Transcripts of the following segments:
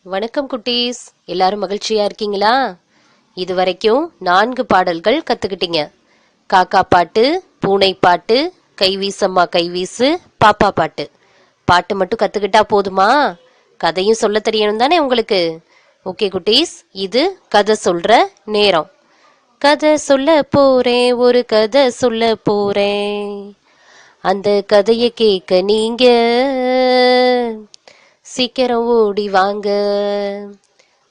வணக்கம் குட்டீஸ், எல்லாரும் மகிழ்ச்சியா இருக்கீங்களா? இது வரைக்கும் 4 பாடல்கள் கத்துக்கிட்டீங்க. காக்கா பாட்டு, பூனை பாட்டு, கைவீசம்மா கைவீசு, பாப்பா பாட்டு. பாட்டு மட்டும் கத்துக்கிட்டா போதுமா? கதையும் சொல்ல தெரியணும் தானே உங்களுக்கு? ஓகே குட்டீஸ், இது கதை சொல்ற நேரம். கதை சொல்ல போறேன், ஒரு கதை சொல்ல போறேன். அந்த கதையை கேட்க நீங்க சீக்கிரம் ஓடி வாங்க.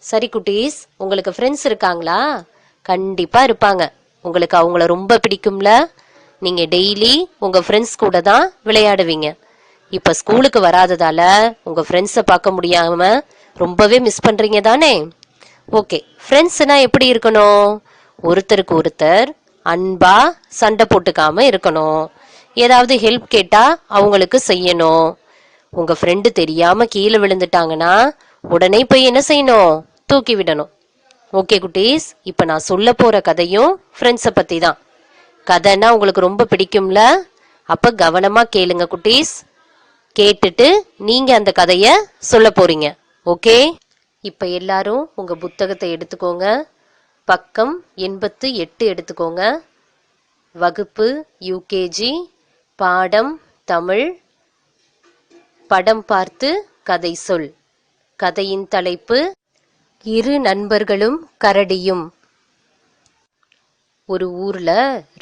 சரி குட்டீஸ், உங்களுக்கு ஃப்ரெண்ட்ஸ் இருக்காங்களா? கண்டிப்பா இருப்பாங்க. உங்களுக்கு அவங்கள ரொம்ப பிடிக்கும்ல? நீங்க டெய்லி உங்க ஃப்ரெண்ட்ஸ் கூட தான் விளையாடுவீங்க. இப்ப ஸ்கூலுக்கு வராததால உங்க ஃப்ரெண்ட்ஸை பார்க்க முடியாம ரொம்பவே மிஸ் பண்றீங்க தானே? ஓகே, ஃப்ரெண்ட்ஸ்னா எப்படி இருக்கணும்? ஒருத்தருக்கு ஒருத்தர் அன்பா சண்டை போட்டுக்காம இருக்கணும். ஏதாவது ஹெல்ப் கேட்டா அவங்களுக்கு செய்யணும். உங்க ஃப்ரெண்டு தெரியாம கீழே விழுந்துட்டாங்கன்னா உடனே போய் என்ன செய்யணும்? தூக்கி விடணும். ஓகே குட்டீஸ், இப்ப நான் சொல்ல போற கதையும் ஃப்ரெண்ட்ஸை பத்தி தான். கதைன்னா உங்களுக்கு ரொம்ப பிடிக்கும்ல? அப்ப கவனமா கேளுங்க குட்டீஸ். கேட்டுட்டு நீங்க அந்த கதைய சொல்ல போறீங்க. ஓகே, இப்ப எல்லாரும் உங்க புத்தகத்தை எடுத்துக்கோங்க. பக்கம் 88 எடுத்துக்கோங்க. வகுப்பு யூகேஜி, பாடம் தமிழ். படம் பார்த்து கதை சொல். கதையின் தலைப்பு இரு நண்பர்களும் கரடியும். ஒரு ஊர்ல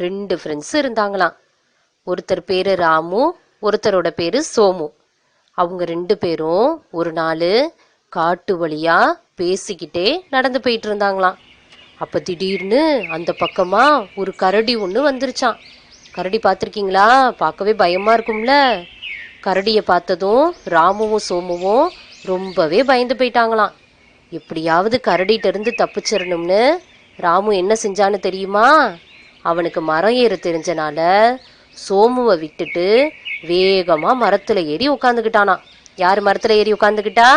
2 ஃப்ரெண்ட்ஸ் இருந்தாங்களாம். ஒருத்தர் பேரு ராமு, ஒருத்தரோட பேரு சோமு. அவங்க 2 பேரும் ஒரு நாள் காட்டு வழியா பேசிக்கிட்டே நடந்து போயிட்டு இருந்தாங்களாம். அப்ப திடீர்னு அந்த பக்கமா ஒரு கரடி ஒண்ணு வந்துருச்சான். கரடி பார்த்திருக்கீங்களா? பார்க்கவே பயமா இருக்கும்ல. கரடியை பார்த்ததும் ராமுவும் சோமுவும் ரொம்பவே பயந்து போயிட்டாங்களாம். எப்படியாவது கரடிட்ட இருந்து தப்பிச்சிடணும்னு ராமு என்ன செஞ்சான்னு தெரியுமா? அவனுக்கு மரம் ஏற தெரிஞ்சனால சோமுவை விட்டுட்டு வேகமா மரத்துல ஏறி உட்காந்துக்கிட்டானா. யார் மரத்துல ஏறி உட்காந்துக்கிட்டா?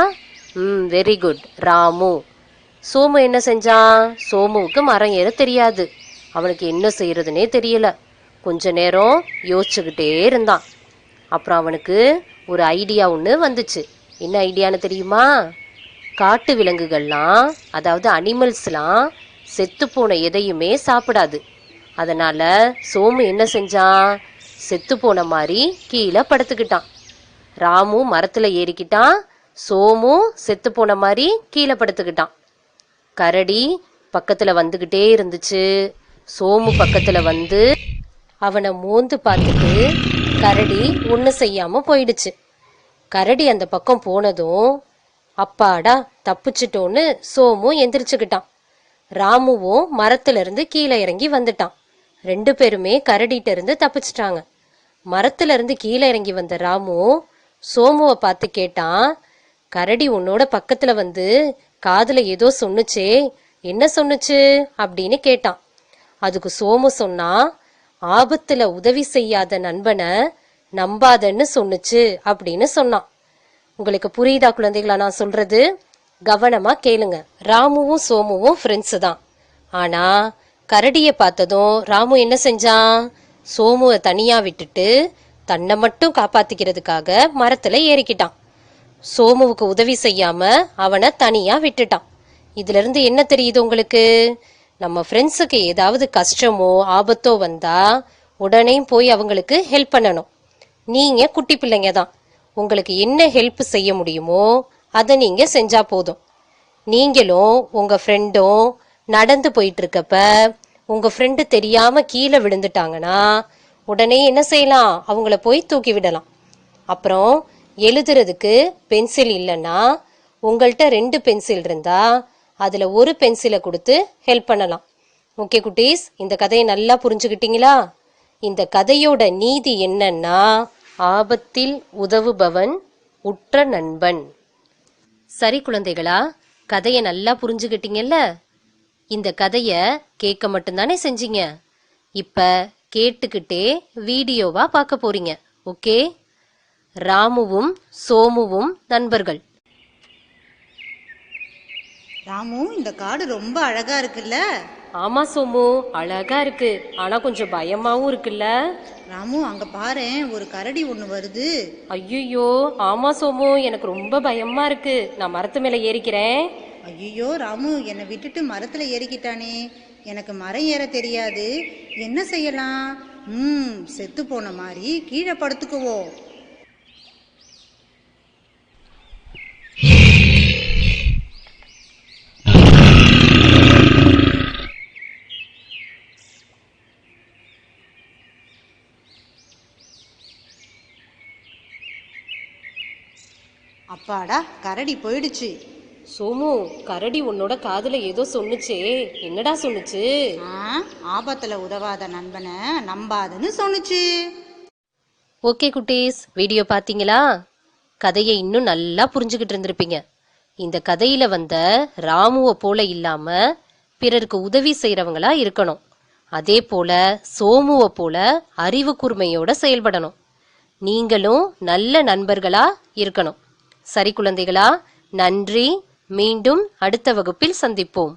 Very good, Ramu. சோமு என்ன செஞ்சான்? சோமுவுக்கு மரம் ஏற தெரியாது. அவனுக்கு என்ன செய்யறதுனே தெரியல. கொஞ்ச நேரம் யோசிச்சுக்கிட்டே இருந்தான். அப்புறம் அவனுக்கு ஒரு ஐடியா ஒன்று வந்துச்சு. என்ன ஐடியான்னு தெரியுமா? காட்டு விலங்குகள்லாம், அதாவது அனிமல்ஸ்லாம் செத்துப்போன எதையுமே சாப்பிடாது. அதனால சோமு என்ன செஞ்சான்? செத்துப்போன மாதிரி கீழே படுத்துக்கிட்டான். ராமு மரத்துல ஏறிக்கிட்டான், சோமு செத்துப்போன மாதிரி கீழே படுத்துக்கிட்டான். கரடி பக்கத்துல வந்துகிட்டே இருந்துச்சு. சோமு பக்கத்துல வந்து அவனை மோந்து பார்த்துட்டு கரடி ஒன்றும் செய்யாம போயிடுச்சு. கரடி அந்த பக்கம் போனதும் அப்பாடா தப்பிச்சிட்டோன்னு சோமு எந்திரிச்சுக்கிட்டான். ராமுவும் மரத்துல இருந்து கீழே இறங்கி வந்துட்டான். 2 பேருமே கரடிட்ட இருந்து தப்பிச்சிட்டாங்க. மரத்துல இருந்து கீழே இறங்கி வந்த ராமு சோமுவை பார்த்து கேட்டான், கரடி உன்னோட பக்கத்துல வந்து காதுல ஏதோ சொன்னுச்சே, என்ன சொன்னுச்சு அப்படின்னு கேட்டான். அதுக்கு சோமு சொன்னா, ஆபத்துல உதவி செய்யாத நண்பனை நம்பாதன்னு சொன்னுச்சு அப்படின்னு சொன்னான். உங்களுக்கு புரியுதா குழந்தைகளா நான் சொல்றது? கவனமா கேளுங்க. ராமுவும் சோமுவும் ஃப்ரெண்ட்ஸ் தான். ஆனா கரடியை பார்த்ததும் ராமு என்ன செஞ்சான்? சோமுவை தனியா விட்டுட்டு தன்னை மட்டும் காப்பாத்திக்கிறதுக்காக மரத்துல ஏறிக்கிட்டான். சோமுவுக்கு உதவி செய்யாம அவனை தனியா விட்டுட்டான். இதுல இருந்து என்ன தெரியுது உங்களுக்கு? நம்ம ஃப்ரெண்ட்ஸுக்கு ஏதாவது கஷ்டமோ ஆபத்தோ வந்தா உடனே போய் அவங்களுக்கு ஹெல்ப் பண்ணணும். நீங்க குட்டி பிள்ளைங்க தான். உங்களுக்கு என்ன ஹெல்ப் செய்ய முடியுமோ அதை நீங்க செஞ்சா போதும். நீங்களும் உங்க ஃப்ரெண்டும் நடந்து போயிட்டு இருக்கப்ப உங்க ஃப்ரெண்டு தெரியாம கீழே விழுந்துட்டாங்கன்னா உடனே என்ன செய்யலாம்? அவங்கள போய் தூக்கி விடலாம். அப்புறம் எழுதுறதுக்கு பென்சில் இல்லைன்னா உங்கள்கிட்ட 2 பென்சில் இருந்தா அதுல ஒரு பென்சிலை கொடுத்து ஹெல்ப் பண்ணலாம். ஓகே குட்டீஸ், இந்த கதையை நல்லா புரிஞ்சுக்கிட்டீங்களா? இந்த கதையோட நீதி என்னன்னா, ஆபத்தில் உதவுபவன் உற்ற நண்பன். சரி குழந்தைகளா, கதையை நல்லா புரிஞ்சுக்கிட்டீங்கல்ல? இந்த கதைய கேட்க மட்டும்தானே செஞ்சீங்க. இப்ப கேட்டுக்கிட்டே வீடியோவா பார்க்க போறீங்க. ஓகே? ராமுவும் சோமுவும் நண்பர்கள். ராமு, இந்த காடு ரொம்ப அழகா இருக்குல்ல? ஆமா சோமு, அழகா இருக்கு. ஆனா கொஞ்சம் பயமாவும் இருக்குல்ல? ராமு, அங்க பாரேன், ஒரு கரடி ஒண்ணு வருது. ஐயோ, ஆமா சோமு, எனக்கு ரொம்ப பயமா இருக்கு. நான் மரத்து மேல ஏறிக்கிறேன். ஐயோ ராமு, என்னை விட்டுட்டு மரத்துல ஏறிக்கிட்டானே. எனக்கு மரம் ஏற தெரியாது. என்ன செய்யலாம்? செத்து போன மாதிரி கீழே படுத்துக்குவோம். அப்பாடா, கரடி போயிடுச்சு. சோமு, கரடி உன்னோட காதுல ஏதோ சொன்னுச்சே, என்னடா சொன்னுச்சு? ஆபத்துல உதவாத நண்பனை நம்பாதுன்னு சொன்னுச்சு. ஓகே குட்டீஸ், வீடியோ பாத்தீங்களா? கதையை இன்னும் நல்லா புரிஞ்சுக்கிட்டு இருந்திருப்பீங்க. இந்த கதையில வந்த ராமுவை போல இல்லாம பிறருக்கு உதவி செய்யறவங்களா இருக்கணும். அதே போல சோமுவை போல அறிவு கூர்மையோட செயல்படணும். நீங்களும் நல்ல நண்பர்களா இருக்கணும். சரி குழந்தைகளா, நன்றி. மீண்டும் அடுத்த வகுப்பில் சந்திப்போம்.